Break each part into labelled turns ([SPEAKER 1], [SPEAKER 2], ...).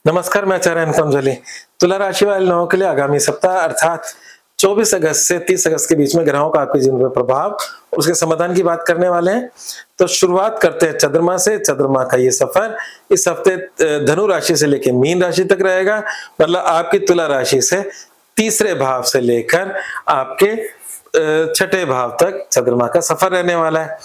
[SPEAKER 1] नमस्कार, मैं आचार्य अनुपम जली। तुला राशि वाले लोगों के लिए आगामी सप्ताह अर्थात 24 अगस्त से 30 अगस्त के बीच में ग्रहों का आपके जीवन पर प्रभाव, उसके समाधान की बात करने वाले हैं। तो शुरुआत करते हैं चंद्रमा से। चंद्रमा का ये सफर इस हफ्ते धनु राशि से लेकर मीन राशि तक रहेगा। मतलब आपकी तुला राशि से तीसरे भाव से लेकर आपके छठे भाव तक चंद्रमा का सफर रहने वाला है।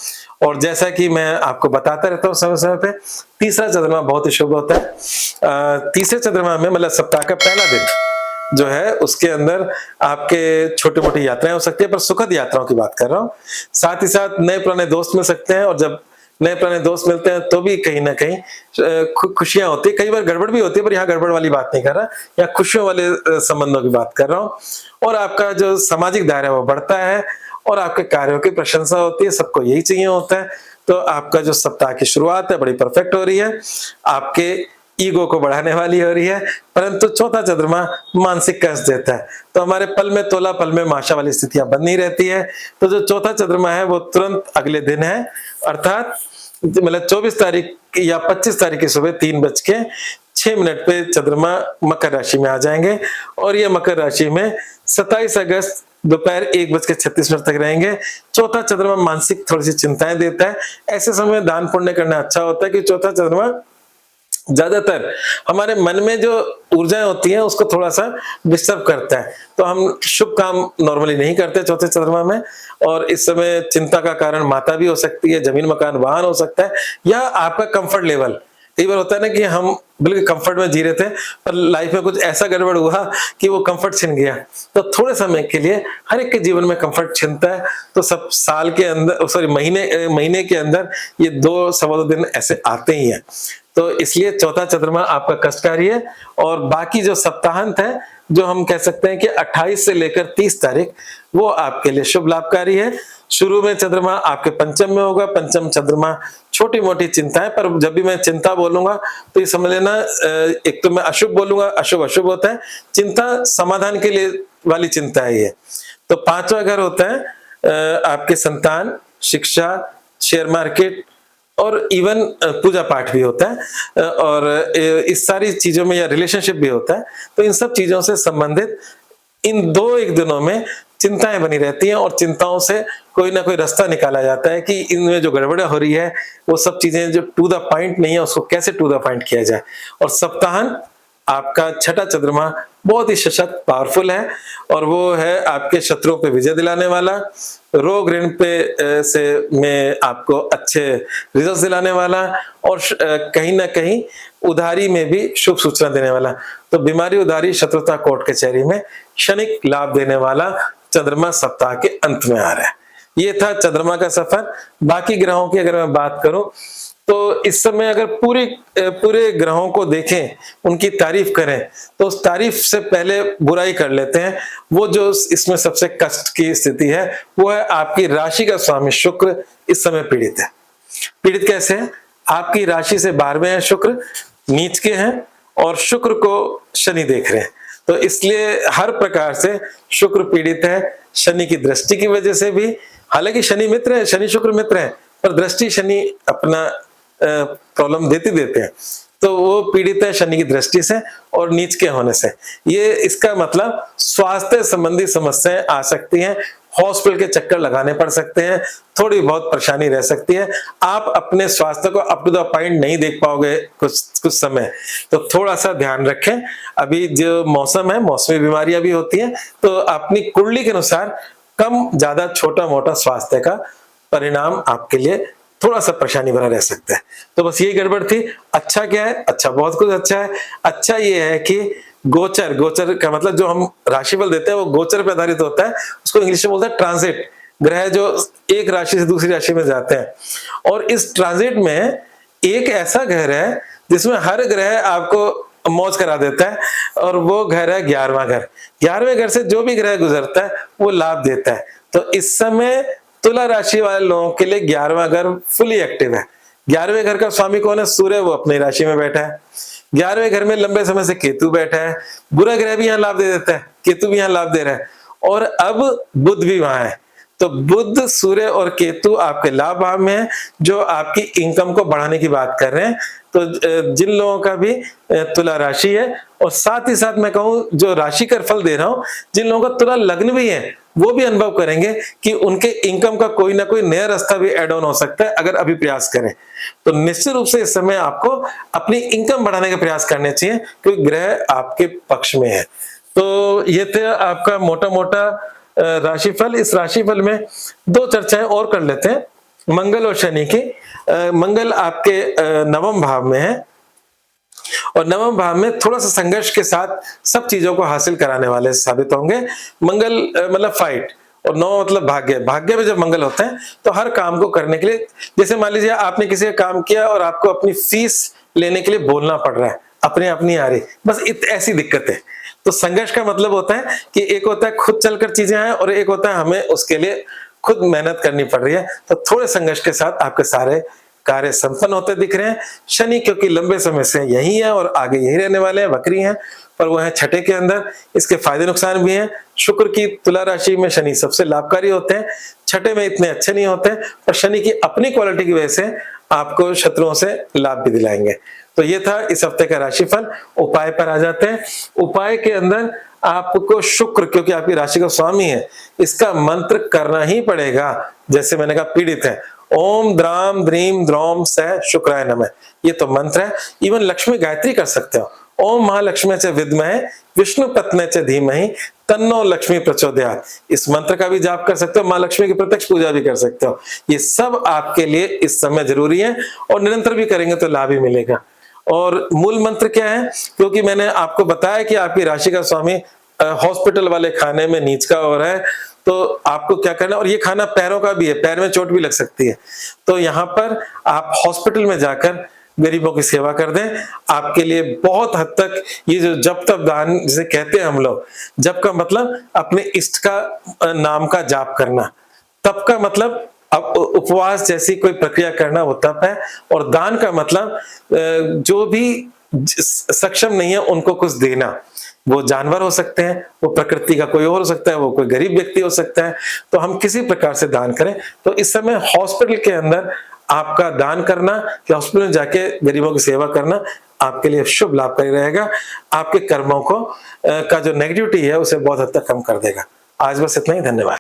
[SPEAKER 1] और जैसा कि मैं आपको बताता रहता हूँ समय समय पे, तीसरा चंद्रमा बहुत ही शुभ होता है। तीसरे चंद्रमा में मतलब सप्ताह का पहला दिन जो है उसके अंदर आपके छोटी मोटी यात्राएं हो सकती है, पर सुखद यात्राओं की बात कर रहा हूँ। साथ ही साथ नए पुराने दोस्त मिल सकते हैं, और जब नए पुराने दोस्त मिलते हैं तो भी कहीं ना कहीं खुशियां होती है। कई बार गड़बड़ भी होती है, पर यहाँ गड़बड़ वाली बात नहीं कर रहा, यहाँ खुशियों वाले संबंधों की बात कर रहा हूँ। और आपका जो सामाजिक दायरा है वो बढ़ता है, और आपके कार्यों की प्रशंसा होती है। सबको यही चाहिए होता है। तो आपका जो सप्ताह की शुरुआत है बड़ी परफेक्ट हो रही है, आपके ईगो को बढ़ाने वाली हो रही है। परंतु चौथा चंद्रमा मानसिक कष्ट देता है, तो हमारे पल में तोला पल में माशा वाली स्थितियां बनी रहती है। तो जो चौथा चंद्रमा है वो तुरंत अगले दिन है, अर्थात मतलब 24 तारीख या 25 तारीख की सुबह 3:06 पे चंद्रमा मकर राशि में आ जाएंगे, और ये मकर राशि में 27 अगस्त दोपहर 1:36 तक रहेंगे। चौथा चंद्रमा मानसिक थोड़ी सी चिंताएं देता है। ऐसे समय में दान पुण्य करना अच्छा होता है, कि चौथा चंद्रमा ज्यादातर हमारे मन में जो ऊर्जाएं होती हैं उसको थोड़ा सा डिस्टर्ब करता है। तो हम शुभ काम नॉर्मली नहीं करते चौथे चंद्रमा में, और इस समय चिंता का कारण माता भी हो सकती है, जमीन मकान वाहन हो सकता है, या आपका कंफर्ट लेवल। कई बार होता है ना कि हम बिल्कुल कंफर्ट में जी रहे थे, पर लाइफ में कुछ ऐसा गड़बड़ हुआ कि वो कंफर्ट छिन गया। तो थोड़े समय के लिए हर एक के जीवन में कंफर्ट छिनता है। तो सब साल के अंदर, सॉरी महीने के अंदर ये 2 सवा 2 दिन ऐसे आते ही हैं। तो इसलिए चौथा चंद्रमा आपका कष्टकारी है। और बाकी जो सप्ताहांत है, जो हम कह सकते हैं कि 28 से लेकर 30 तारीख, वो आपके लिए शुभ लाभकारी है। शुरू में चंद्रमा आपके पंचम में होगा। पंचम चंद्रमा छोटी मोटी चिंताएं, पर जब भी मैं चिंता बोलूंगा तो ये समझ लेना, एक तो मैं अशुभ बोलूंगा, अशुभ अशुभ होता है, चिंता समाधान के लिए वाली चिंता है ये। तो 5वां घर होता है आपके संतान, शिक्षा, शेयर मार्केट, और इवन पूजा पाठ भी होता है, और इस सारी चीजों में या रिलेशनशिप भी होता है। तो इन सब चीजों से संबंधित इन 2-1 दिनों में चिंताएं बनी रहती हैं, और चिंताओं से कोई ना कोई रास्ता निकाला जाता है कि इनमें जो गड़बड़ हो रही है वो सब चीजें जो टू द पॉइंट नहीं है उसको कैसे टू द पॉइंट किया जाए। और सप्ताहांत आपका छठा चंद्रमा बहुत ही सशक्त पावरफुल है, और वो है आपके शत्रुओं पे विजय दिलाने वाला, रोग ऋण पे से में आपको अच्छे रिजल्ट दिलाने वाला, और कहीं ना कहीं उधारी में भी शुभ सूचना देने वाला। तो बीमारी, उधारी, शत्रुता, कोर्ट कचहरी में क्षणिक लाभ देने वाला चंद्रमा सप्ताह के अंत में आ रहा है। ये था चंद्रमा का सफर। बाकी ग्रहों की अगर मैं बात करूं तो इस समय अगर पूरे ग्रहों को देखें, उनकी तारीफ करें, तो उस तारीफ से पहले बुराई कर लेते हैं। वो जो इसमें सबसे कष्ट की स्थिति है वो है आपकी राशि का स्वामी शुक्र इस समय पीड़ित है। पीड़ित कैसे है? आपकी राशि से 12वें हैं शुक्र, नीच के हैं, और शुक्र को शनि देख रहे हैं। तो इसलिए हर प्रकार से शुक्र पीड़ित है। शनि की दृष्टि की वजह से भी, हालांकि शनि मित्र है, शनि शुक्र मित्र है, पर दृष्टि शनि अपना प्रॉब्लम देते हैं। तो वो पीड़ित है शनि की दृष्टि से और नीच के होने से। ये इसका मतलब स्वास्थ्य संबंधी समस्याएं आ सकती हैं, हॉस्पिटल के चक्कर लगाने पड़ सकते हैं, थोड़ी बहुत परेशानी रह सकती है। आप अपने स्वास्थ्य को अप टू द पॉइंट नहीं देख पाओगे कुछ समय, तो थोड़ा सा ध्यान रखें। अभी जो मौसम है, मौसमी बीमारियां भी होती हैं, तो अपनी कुंडली के अनुसार कम ज्यादा छोटा मोटा स्वास्थ्य का परिणाम आपके लिए थोड़ा सा परेशानी बना रह सकता है। तो बस यही गड़बड़ थी। अच्छा क्या है? अच्छा बहुत कुछ अच्छा है। अच्छा ये है कि गोचर का मतलब जो हम राशिफल देते हैं वो गोचर पे आधारित होता है। उसको इंग्लिश में बोलते हैं ट्रांजिट। ग्रह जो एक राशि से दूसरी राशि में जाते हैं, और इस ट्रांजिट में एक ऐसा घर है जिसमें हर ग्रह आपको मौज करा देता है, और वो घर है 11वां घर। 11वें घर से जो भी ग्रह गुजरता है वो लाभ देता है। तो इस समय तुला राशि वाले लोगों के लिए 11वां घर फुली एक्टिव है। 11वें घर का स्वामी कौन है? सूर्य, वो अपनी राशि में बैठा है। 11वें घर में लंबे समय से केतु बैठा है। बुरा ग्रह भी यहाँ लाभ दे देता है, केतु भी यहाँ लाभ दे रहा है, और अब बुध भी वहां है। तो बुध, सूर्य और केतु आपके लाभ भाव में है, जो आपकी इनकम को बढ़ाने की बात कर रहे हैं। तो जिन लोगों का भी तुला राशि है, और साथ ही साथ मैं कहूं जो राशि का फल दे रहा हूं, जिन लोगों का तुला लग्न भी है वो भी अनुभव करेंगे कि उनके इनकम का कोई ना कोई नया रास्ता भी ऐड ऑन हो सकता है अगर अभी प्रयास करें। तो निश्चित रूप से इस समय आपको अपनी इनकम बढ़ाने का प्रयास करने चाहिए, क्योंकि ग्रह आपके पक्ष में है। तो ये थे आपका मोटा मोटा राशिफल। इस राशिफल में दो चर्चाएं और कर लेते हैं मंगल और शनि की। मंगल आपके नवम भाव में है, और नवम भाव में थोड़ा सा संघर्ष के साथ सब चीजों को हासिल कराने वाले साबित होंगे। मंगल मतलब फाइट, और नौ मतलब भाग्य। भाग्य में जब मंगल होते हैं तो हर काम को करने के लिए, जैसे मान लीजिए आपने किसी का काम किया और आपको अपनी फीस लेने के लिए बोलना पड़ रहा है, अपने आप नहीं आ रही, बस ऐसी दिक्कत है। तो संघर्ष का मतलब होता है कि एक होता है खुद चलकर चीजें आए, और एक होता है हमें उसके लिए खुद मेहनत करनी पड़ रही है। तो थोड़े संघर्ष के साथ आपके सारे कार्य संपन्न होते दिख रहे हैं। शनि क्योंकि लंबे समय से यही है और आगे यही रहने वाले हैं, वक्री हैं, पर वो है छठे के अंदर, इसके फायदे नुकसान भी हैं। शुक्र की तुला राशि में शनि सबसे लाभकारी होते हैं, छठे में इतने अच्छे नहीं होते, पर शनि की अपनी क्वालिटी की वजह से आपको शत्रुओं से लाभ भी दिलाएंगे। तो ये था इस हफ्ते का राशिफल। उपाय पर आ जाते हैं। उपाय के अंदर आपको शुक्र, क्योंकि आपकी राशि का स्वामी है, इसका मंत्र करना ही पड़ेगा। जैसे मैंने कहा पीड़ित है, ओम द्राम द्रीम द्रौम सह शुक्राय नमः, ये तो मंत्र है। इवन लक्ष्मी गायत्री कर सकते हो, ओम महालक्ष्मी च विद्महे विष्णु पत्नी च धीमहि तन्नो लक्ष्मी प्रचोदयात्, इस मंत्र का भी जाप कर सकते हो, मां लक्ष्मी की प्रत्यक्ष पूजा भी कर सकते हो। ये सब आपके लिए इस समय जरूरी है, और निरंतर भी करेंगे तो लाभ ही मिलेगा। और मूल मंत्र क्या है, क्योंकि मैंने आपको बताया कि आपकी राशि का स्वामी हॉस्पिटल वाले खाने में नीच का हो रहा है, तो आपको क्या करना है, और ये खाना पैरों का भी है, पैर में चोट भी लग सकती है, तो यहाँ पर आप हॉस्पिटल में जाकर गरीबों की सेवा कर दें। आपके लिए बहुत हद तक ये जो जप तप दान जिसे कहते हैं हम लोग, जप का मतलब अपने इष्ट का नाम का जाप करना, तप का मतलब अब उपवास जैसी कोई प्रक्रिया करना, वो तप है। और दान का मतलब जो भी सक्षम नहीं है उनको कुछ देना, वो जानवर हो सकते हैं, वो प्रकृति का कोई और हो सकता है, वो कोई गरीब व्यक्ति हो सकता है, तो हम किसी प्रकार से दान करें। तो इस समय हॉस्पिटल के अंदर आपका दान करना या हॉस्पिटल में जाके गरीबों की सेवा करना आपके लिए शुभ लाभकारी रहेगा। आपके कर्मों को का जो नेगेटिविटी है उसे बहुत हद तक कम कर देगा। आज बस इतना ही, धन्यवाद।